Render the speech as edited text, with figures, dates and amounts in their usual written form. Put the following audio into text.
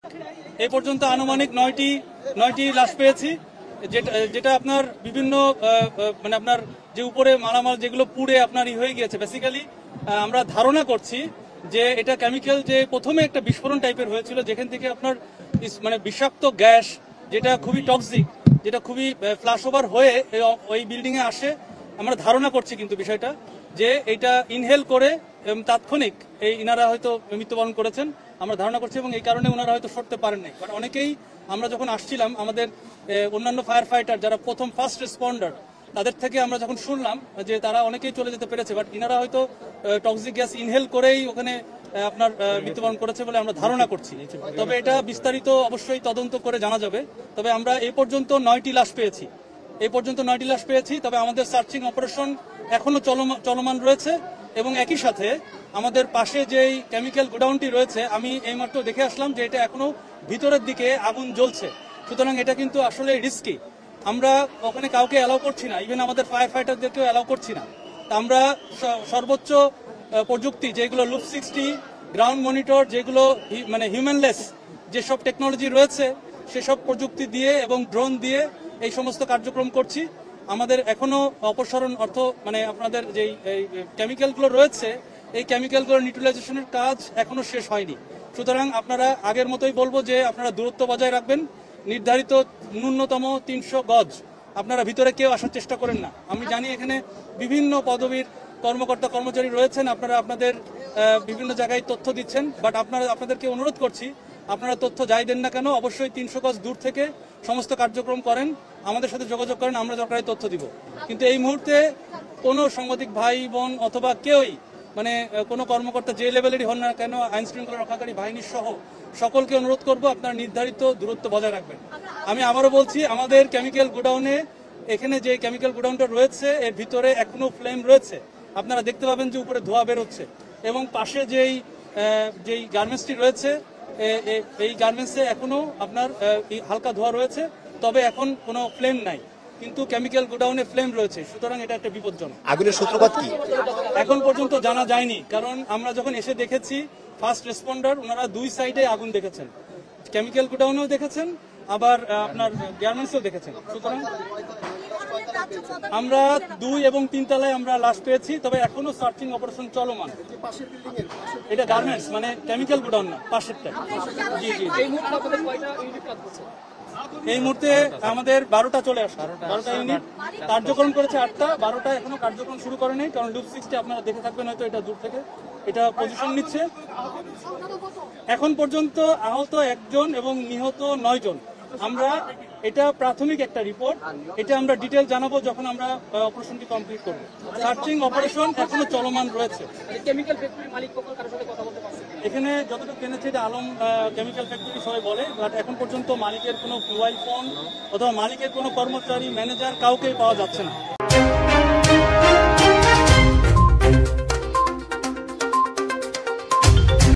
এই পর্যন্ত আনুমানিক 9টি লাশ পেয়েছি, যেটা আপনার বিভিন্ন মানে আপনার যে উপরে মালামাল যেগুলো পুড়ে আপনার হয়ে গিয়েছে। বেসিক্যালি আমরা ধারণা করছি যে এটা কেমিক্যাল, যে প্রথমে একটা বিস্ফোরণ টাইপের হয়েছিল যেখান থেকে আপনার মানে বিষাক্ত গ্যাস, যেটা খুবই টক্সিক, যেটা খুবই ফ্ল্যাশ ওভার হয়ে ওই বিল্ডিং এ আসে। আমরা ধারণা করছি কিন্তু বিষয়টা যে এটা ইনহেল করে তাৎক্ষণিক ইনারা হয়তো মৃত্যুবরণ করেছেন আমরা ধারণা করছি, এবং এই কারণে ওনারা হয়তো সরতে পারেননি। বাট অনেকেই আমরা যখন আসছিলাম, আমাদের অন্যান্য ফায়ার ফাইটার যারা ফার্স্ট রেসপন্ডার, তাদের থেকে আমরা যখন শুনলাম যে তারা অনেকেই চলে যেতে পেরেছে, বাট ইনারা হয়তো টক্সিক গ্যাস ইনহেল করেই ওখানে আপনার মৃত্যুবরণ করেছে বলে আমরা ধারণা করছি। তবে এটা বিস্তারিত অবশ্যই তদন্ত করে জানা যাবে। তবে আমরা এই পর্যন্ত 9টি লাশ পেয়েছি। তবে আমাদের সার্চিং অপারেশন এখনো চলমান রয়েছে, এবং একই সাথে আমাদের পাশে যেই কেমিক্যাল গোডাউনটি রয়েছে, আমি এইমাত্র দেখে আসলাম যে এটা এখনো ভিতরের দিকে আগুন জ্বলছে। সুতরাং এটা কিন্তু আসলে রিস্কি। আমরা ওখানে কাউকে অ্যালাউ করছি না, ইভেন আমাদের ফায়ার ফাইটারদেরকেও অ্যালাউ করছি না। আমরা সর্বোচ্চ প্রযুক্তি যেগুলো লুপ 60, গ্রাউন্ড মনিটর, যেগুলো মানে হিউম্যানলেস যেসব টেকনোলজি রয়েছে সেসব প্রযুক্তি দিয়ে এবং ড্রোন দিয়ে এই সমস্ত কার্যক্রম করছি। আমাদের এখনো অপসারণ মানে আপনাদের যে কেমিক্যালগুলো রয়েছে, এই কেমিক্যালগুলোর নিউট্রালাইজেশনের কাজ এখনো শেষ হয়নি। সুতরাং আপনারা আগের মতোই বলবো যে আপনারা দূরত্ব বজায় রাখবেন, নির্ধারিত ন্যূনতম 300 গজ, আপনারা ভিতরে কেউ আসার চেষ্টা করেন না। আমি জানি এখানে বিভিন্ন পদবীর কর্মকর্তা কর্মচারী রয়েছেন, আপনারা আপনাদের বিভিন্ন জায়গায় তথ্য দিচ্ছেন, বাট আপনাদেরকে অনুরোধ করছি, আপনারা তথ্য যাই দেন না কেন অবশ্যই 300 গজ দূর থেকে সমস্ত কার্যক্রম করেন, আমাদের সাথে যোগাযোগ করেন, আমরা দরকারি তথ্য দিব। কিন্তু এই মুহূর্তে কোনো সাংবাদিক ভাই বোন অথবা কেউই, মানে কোনো কর্মকর্তা যে লেভেলেরই হন না কেন, আইন শৃঙ্খলা রক্ষাকারী বাহিনীর সহ সকলকে অনুরোধ করব আপনারা নির্ধারিত দূরত্ব বজায় রাখবেন। আমি আবারও বলছি, আমাদের কেমিক্যাল গোডাউনে, এখানে যে কেমিক্যাল গোডাউনটা রয়েছে এর ভিতরে এখনো ফ্লেম রয়েছে, আপনারা দেখতে পাবেন যে উপরে ধোঁয়া বেরোচ্ছে, এবং পাশে যেই গার্মেন্টসটি রয়েছে এই গার্মেন্টসে এখনো আপনার হালকা ধোঁয়া রয়েছে, তবে এখন কোনো ফ্লেম নাই, কিন্তু কেমিক্যাল গোডাউনে ফ্লেম রয়েছে। সুতরাং এটা একটা বিপজ্জনক। আগুনের সূত্রপাত কি এখন পর্যন্ত জানা যায়নি, কারণ আমরা যখন এসে দেখেছি ফার্স্ট রেসপন্ডার ওনারা 2 সাইডে আগুন দেখেছেন, কেমিক্যাল গোডাউনেও দেখেছেন, আবার আপনার গার্মেন্টসেও দেখেছেন। সুতরাং আমরা 2 এবং 3 তলায় আমরা লাশ পেয়েছি, তবে এখনো সার্চিং অপারেশন চলমান। এটা গার্মেন্টস মানে কেমিক্যাল গোডাউন না, পাশেরটা। জি জি, এই মুহূর্তে আমাদের 12টা চলে আসে, 12টা ইউনিট কার্যক্রম করেছে, 8টা, 12টা এখনো কার্যক্রম শুরু করে নেই, কারণ লুপ 60 আপনারা দেখে থাকবেন হয়তো, এটা দূর থেকে এটা পজিশন নিচ্ছে। এখন পর্যন্ত আহত 1 জন এবং নিহত 9 জন। আমরা এটা প্রাথমিক একটা রিপোর্ট, এটা আমরা ডিটেল জানাবো যখন আমরা অপারেশনটি কমপ্লিট করব। সার্চিং অপারেশন এখনো চলমান রয়েছে। কেমিক্যাল ফ্যাক্টরির মালিক কখন কারোর সাথে কথা বলতে পারছে? এখানে যতটুকু জেনেছে এটা আলম কেমিক্যাল ফ্যাক্টরি সবাই বলে, বাট এখন পর্যন্ত মালিকের কোনো মোবাইল ফোন অথবা মালিকের কোনো কর্মচারী, ম্যানেজার কাউকেই পাওয়া যাচ্ছে না।